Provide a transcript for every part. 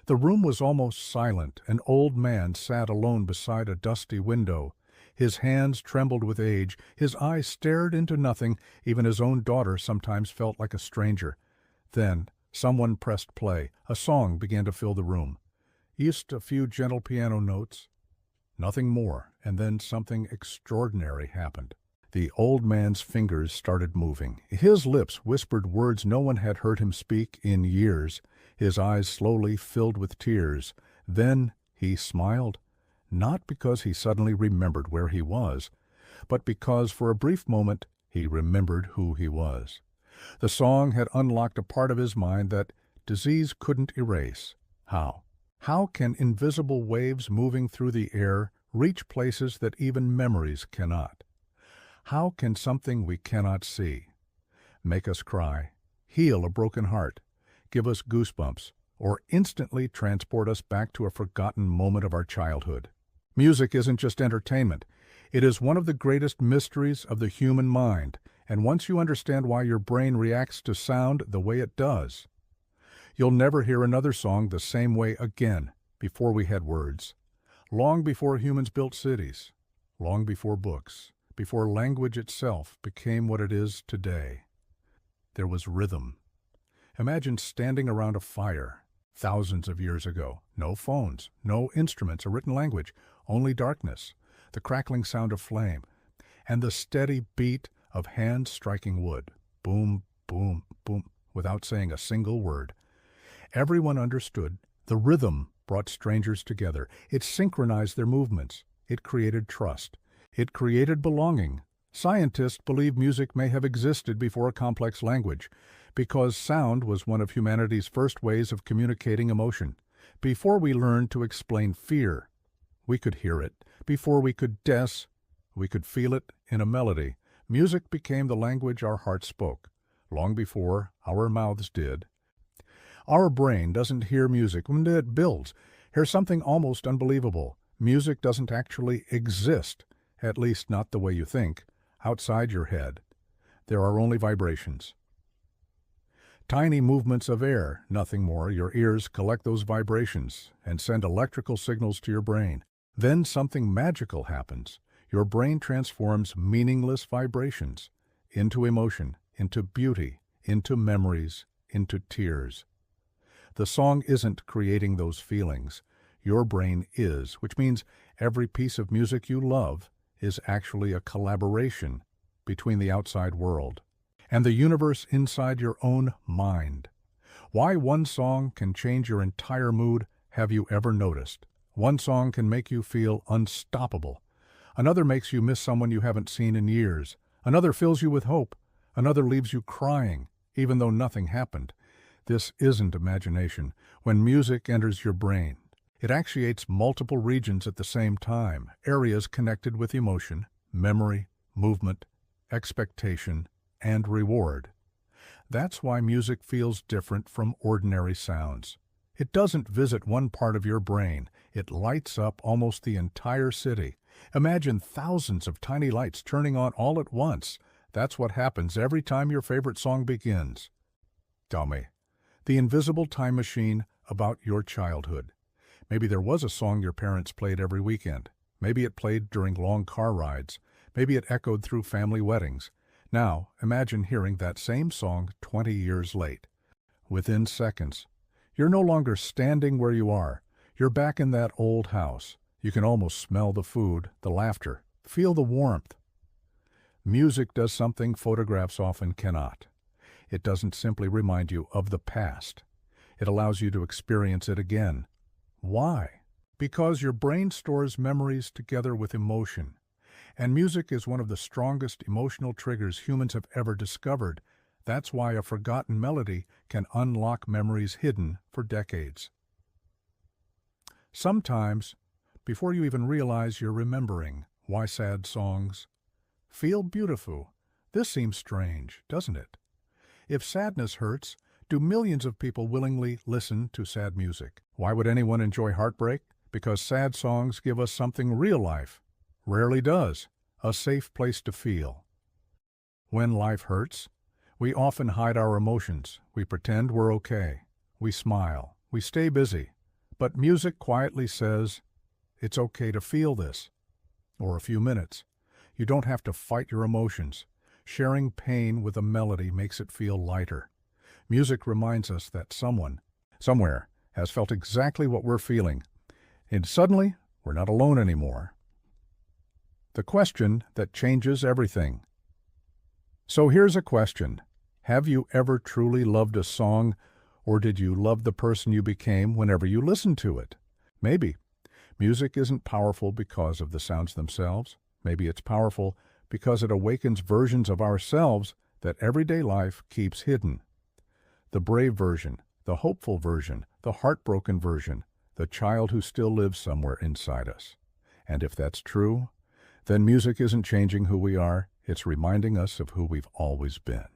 The room was almost silent. An old man sat alone beside a dusty window. His hands trembled with age. His eyes stared into nothing. Even his own daughter sometimes felt like a stranger. Then someone pressed play. A song began to fill the room. Just a few gentle piano notes. Nothing more. And then something extraordinary happened. The old man's fingers started moving. His lips whispered words no one had heard him speak in years. His eyes slowly filled with tears. Then he smiled, not because he suddenly remembered where he was, but because for a brief moment he remembered who he was. The song had unlocked a part of his mind that disease couldn't erase. How? How can invisible waves moving through the air reach places that even memories cannot? How can something we cannot see make us cry, heal a broken heart, give us goosebumps, or instantly transport us back to a forgotten moment of our childhood? Music isn't just entertainment. It is one of the greatest mysteries of the human mind, and once you understand why your brain reacts to sound the way it does, you'll never hear another song the same way again. Before we had words, long before humans built cities, long before books, before language itself became what it is today, there was rhythm. Imagine standing around a fire thousands of years ago. No phones, no instruments, a written language, only darkness, the crackling sound of flame, and the steady beat of hands striking wood. Boom, boom, boom, without saying a single word. Everyone understood. The rhythm brought strangers together. It synchronized their movements. It created trust. It created belonging. Scientists believe music may have existed before a complex language, because sound was one of humanity's first ways of communicating emotion. Before we learned to explain fear, we could hear it. Before we could guess, we could feel it in a melody. Music became the language our hearts spoke, long before our mouths did. Our brain doesn't hear music when it builds. Here's something almost unbelievable. Music doesn't actually exist, at least not the way you think, outside your head. There are only vibrations. Tiny movements of air, nothing more. Your ears collect those vibrations and send electrical signals to your brain. Then something magical happens. Your brain transforms meaningless vibrations into emotion, into beauty, into memories, into tears. The song isn't creating those feelings. Your brain is, which means every piece of music you love is actually a collaboration between the outside world and the universe inside your own mind. Why one song can change your entire mood, have you ever noticed? One song can make you feel unstoppable. Another makes you miss someone you haven't seen in years. Another fills you with hope. Another leaves you crying, even though nothing happened. This isn't imagination. When music enters your brain, it actuates multiple regions at the same time, areas connected with emotion, memory, movement, expectation, and reward. That's why music feels different from ordinary sounds. It doesn't visit one part of your brain. It lights up almost the entire city. Imagine thousands of tiny lights turning on all at once. That's what happens every time your favorite song begins. Tell me, the invisible time machine about your childhood. Maybe there was a song your parents played every weekend. Maybe it played during long car rides. Maybe it echoed through family weddings. Now, imagine hearing that same song 20 years late. Within seconds, you're no longer standing where you are. You're back in that old house. You can almost smell the food, the laughter, feel the warmth. Music does something photographs often cannot. It doesn't simply remind you of the past. It allows you to experience it again. Why? Because your brain stores memories together with emotion. And music is one of the strongest emotional triggers humans have ever discovered. That's why a forgotten melody can unlock memories hidden for decades. Sometimes, before you even realize you're remembering, why sad songs feel beautiful. This seems strange, doesn't it? If sadness hurts, do millions of people willingly listen to sad music? Why would anyone enjoy heartbreak? Because sad songs give us something real life rarely does, a safe place to feel. When life hurts, we often hide our emotions. We pretend we're okay. We smile. We stay busy. But music quietly says, it's okay to feel this. Or a few minutes. You don't have to fight your emotions. Sharing pain with a melody makes it feel lighter. Music reminds us that someone, somewhere, has felt exactly what we're feeling. And suddenly, we're not alone anymore. The question that changes everything. So here's a question. Have you ever truly loved a song, or did you love the person you became whenever you listened to it? Maybe. Music isn't powerful because of the sounds themselves. Maybe it's powerful because it awakens versions of ourselves that everyday life keeps hidden. The brave version, the hopeful version, the heartbroken version, the child who still lives somewhere inside us. And if that's true, then music isn't changing who we are, it's reminding us of who we've always been.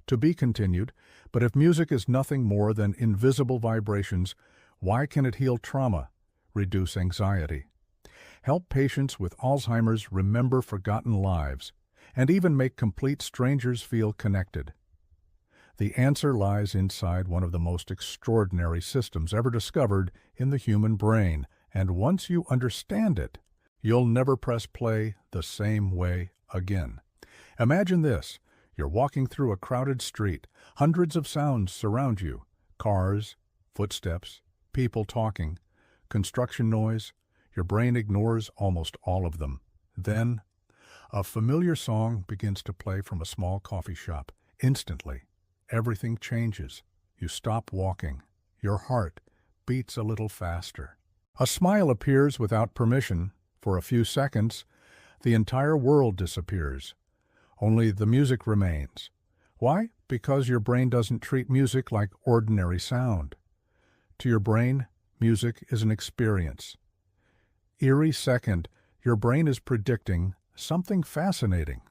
To be continued, but if music is nothing more than invisible vibrations, why can it heal trauma, reduce anxiety, help patients with Alzheimer's remember forgotten lives, and even make complete strangers feel connected? The answer lies inside one of the most extraordinary systems ever discovered in the human brain, and once you understand it, you'll never press play the same way again. Imagine this. You're walking through a crowded street. Hundreds of sounds surround you. Cars, footsteps, people talking, construction noise. Your brain ignores almost all of them. Then, a familiar song begins to play from a small coffee shop. Instantly, everything changes. You stop walking. Your heart beats a little faster. A smile appears without permission. For a few seconds, the entire world disappears. Only the music remains. Why? Because your brain doesn't treat music like ordinary sound. To your brain, music is an experience. Eerie second, your brain is predicting something fascinating.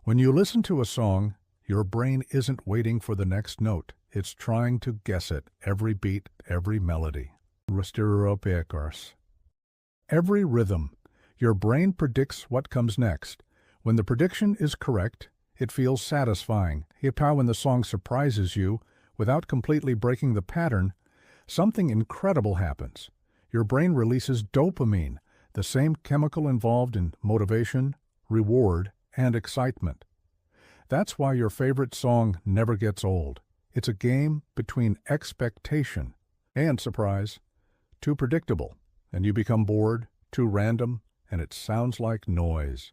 When you listen to a song, your brain isn't waiting for the next note. It's trying to guess it, every beat, every melody. Every rhythm. Your brain predicts what comes next. When the prediction is correct, it feels satisfying. Yet when the song surprises you, without completely breaking the pattern, something incredible happens. Your brain releases dopamine, the same chemical involved in motivation, reward, and excitement. That's why your favorite song never gets old. It's a game between expectation and surprise. Too predictable, and you become bored, too random, and it sounds like noise.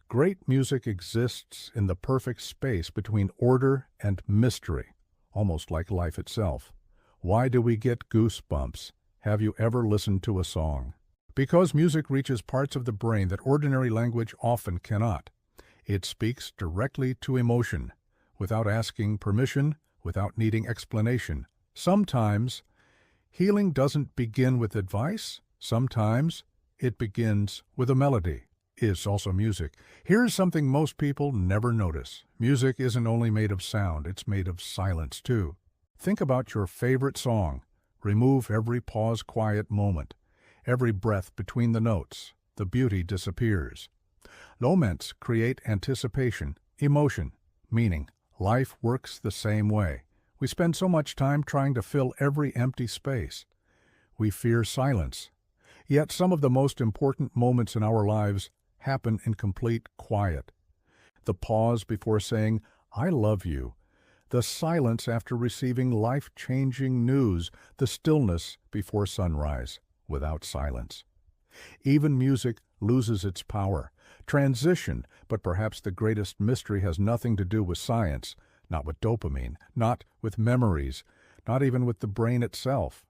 Great music exists in the perfect space between order and mystery, almost like life itself. Why do we get goosebumps? Have you ever listened to a song? Because music reaches parts of the brain that ordinary language often cannot. It speaks directly to emotion, without asking permission, without needing explanation. Sometimes, healing doesn't begin with advice. Sometimes, it begins with a melody. Is also music. Here's something most people never notice. Music isn't only made of sound, it's made of silence too. Think about your favorite song. Remove every pause, quiet moment. Every breath between the notes. The beauty disappears. Moments create anticipation, emotion, meaning. Life works the same way. We spend so much time trying to fill every empty space. We fear silence. Yet some of the most important moments in our lives happen in complete quiet. The pause before saying, I love you. The silence after receiving life-changing news. The stillness before sunrise, without silence. Even music loses its power. Transition, but perhaps the greatest mystery has nothing to do with science, not with dopamine, not with memories, not even with the brain itself.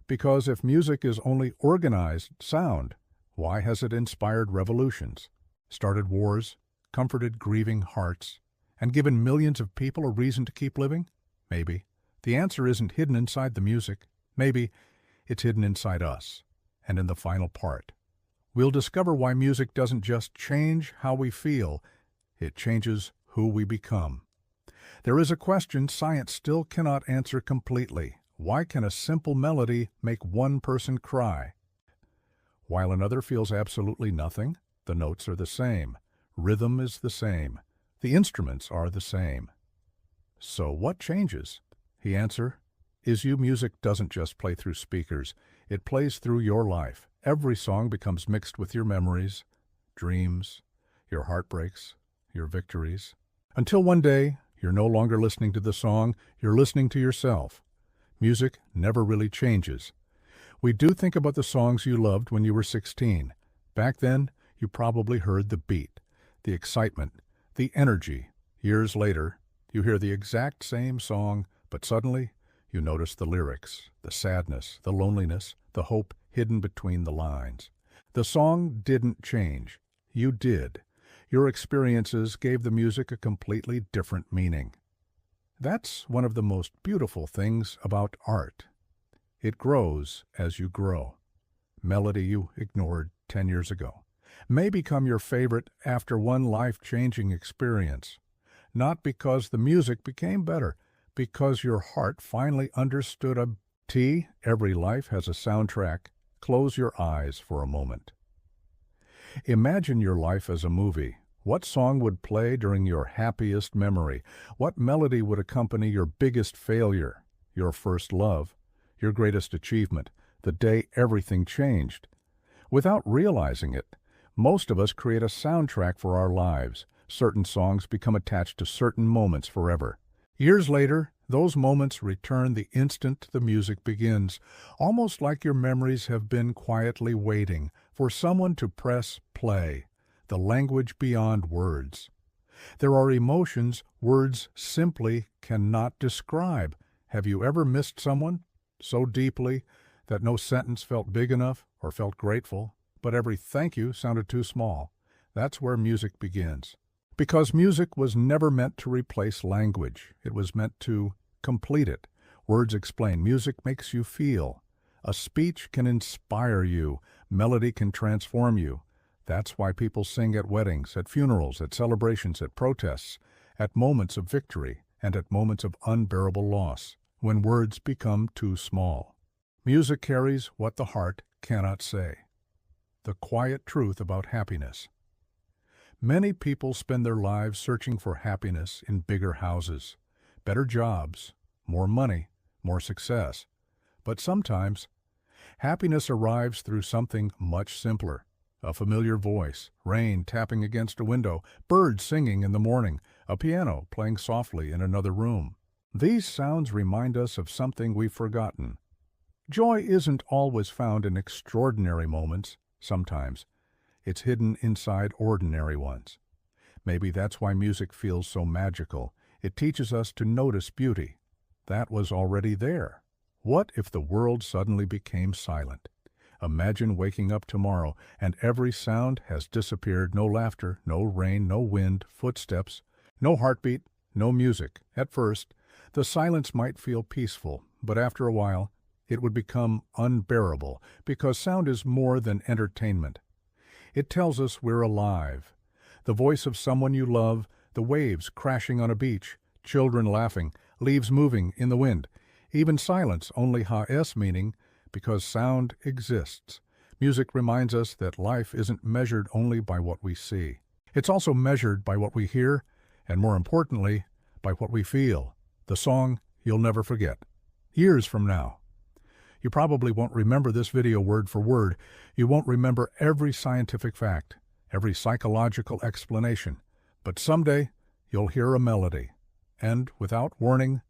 Because if music is only organized sound, why has it inspired revolutions, started wars, comforted grieving hearts, and given millions of people a reason to keep living? Maybe. The answer isn't hidden inside the music. Maybe it's hidden inside us. And in the final part, we'll discover why music doesn't just change how we feel, it changes who we become. There is a question science still cannot answer completely. Why can a simple melody make one person cry? While another feels absolutely nothing, the notes are the same. Rhythm is the same. The instruments are the same. So what changes? The answer is music doesn't just play through speakers. It plays through your life. Every song becomes mixed with your memories, dreams, your heartbreaks, your victories. Until one day, you're no longer listening to the song, you're listening to yourself. Music never really changes. We do think about the songs you loved when you were 16. Back then, you probably heard the beat, the excitement, the energy. Years later, you hear the exact same song, but suddenly, you notice the lyrics, the sadness, the loneliness, the hope hidden between the lines. The song didn't change. You did. Your experiences gave the music a completely different meaning. That's one of the most beautiful things about art. It grows as you grow. Melody you ignored 10 years ago may become your favorite after one life-changing experience. Not because the music became better, because your heart finally understood a T. Every life has a soundtrack. Close your eyes for a moment. Imagine your life as a movie. What song would play during your happiest memory? What melody would accompany your biggest failure, your first love, your greatest achievement, the day everything changed? Without realizing it, most of us create a soundtrack for our lives. Certain songs become attached to certain moments forever. Years later, those moments return the instant the music begins, almost like your memories have been quietly waiting for someone to press play. The language beyond words. There are emotions words simply cannot describe. Have you ever missed someone so deeply that no sentence felt big enough or felt grateful, but every thank you sounded too small? That's where music begins. Because music was never meant to replace language. It was meant to complete it. Words explain. Music makes you feel. A speech can inspire you. Melody can transform you. That's why people sing at weddings, at funerals, at celebrations, at protests, at moments of victory, and at moments of unbearable loss, when words become too small. Music carries what the heart cannot say. The quiet truth about happiness. Many people spend their lives searching for happiness in bigger houses, better jobs, more money, more success. But sometimes, happiness arrives through something much simpler. A familiar voice, rain tapping against a window, birds singing in the morning, a piano playing softly in another room. These sounds remind us of something we've forgotten. Joy isn't always found in extraordinary moments. Sometimes it's hidden inside ordinary ones. Maybe that's why music feels so magical. It teaches us to notice beauty. That was already there. What if the world suddenly became silent? Imagine waking up tomorrow and every sound has disappeared. No laughter, no rain, no wind, footsteps, no heartbeat, no music. At first, the silence might feel peaceful, but after a while, it would become unbearable because sound is more than entertainment. It tells us we're alive. The voice of someone you love, the waves crashing on a beach, children laughing, leaves moving in the wind. Even silence only has meaning because sound exists. Music reminds us that life isn't measured only by what we see. It's also measured by what we hear, and more importantly, by what we feel. The song you'll never forget. Years from now. You probably won't remember this video word for word. You won't remember every scientific fact, every psychological explanation. But someday, you'll hear a melody. And, without warning,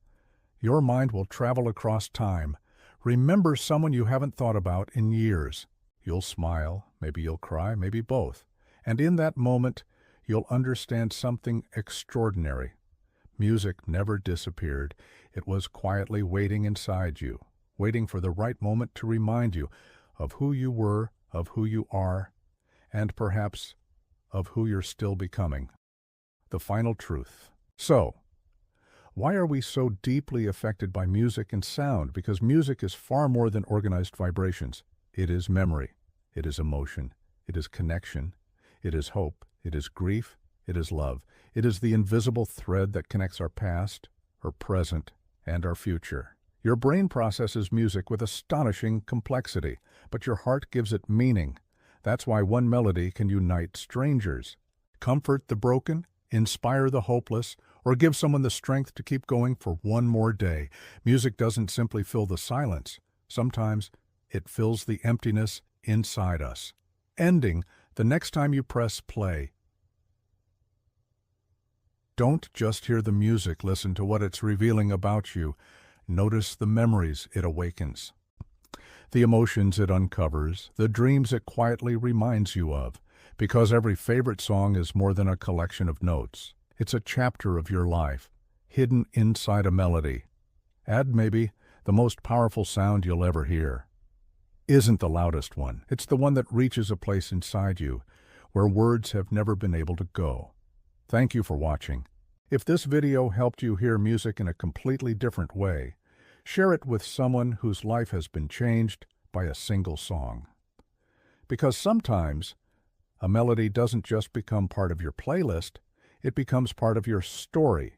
your mind will travel across time. Remember someone you haven't thought about in years. You'll smile, maybe you'll cry, maybe both. And in that moment, you'll understand something extraordinary. Music never disappeared. It was quietly waiting inside you, waiting for the right moment to remind you of who you were, of who you are, and perhaps of who you're still becoming. The final truth. So, why are we so deeply affected by music and sound? Because music is far more than organized vibrations. It is memory. It is emotion. It is connection. It is hope. It is grief. It is love. It is the invisible thread that connects our past, our present, and our future. Your brain processes music with astonishing complexity, but your heart gives it meaning. That's why one melody can unite strangers, comfort the broken, inspire the hopeless, or give someone the strength to keep going for one more day. Music doesn't simply fill the silence. Sometimes it fills the emptiness inside us. Ending the next time you press play. Don't just hear the music, listen to what it's revealing about you. Notice the memories it awakens, the emotions it uncovers, the dreams it quietly reminds you of. Because every favorite song is more than a collection of notes. It's a chapter of your life, hidden inside a melody. Add maybe the most powerful sound you'll ever hear. Isn't the loudest one. It's the one that reaches a place inside you where words have never been able to go. Thank you for watching. If this video helped you hear music in a completely different way, share it with someone whose life has been changed by a single song. Because sometimes a melody doesn't just become part of your playlist, it becomes part of your story.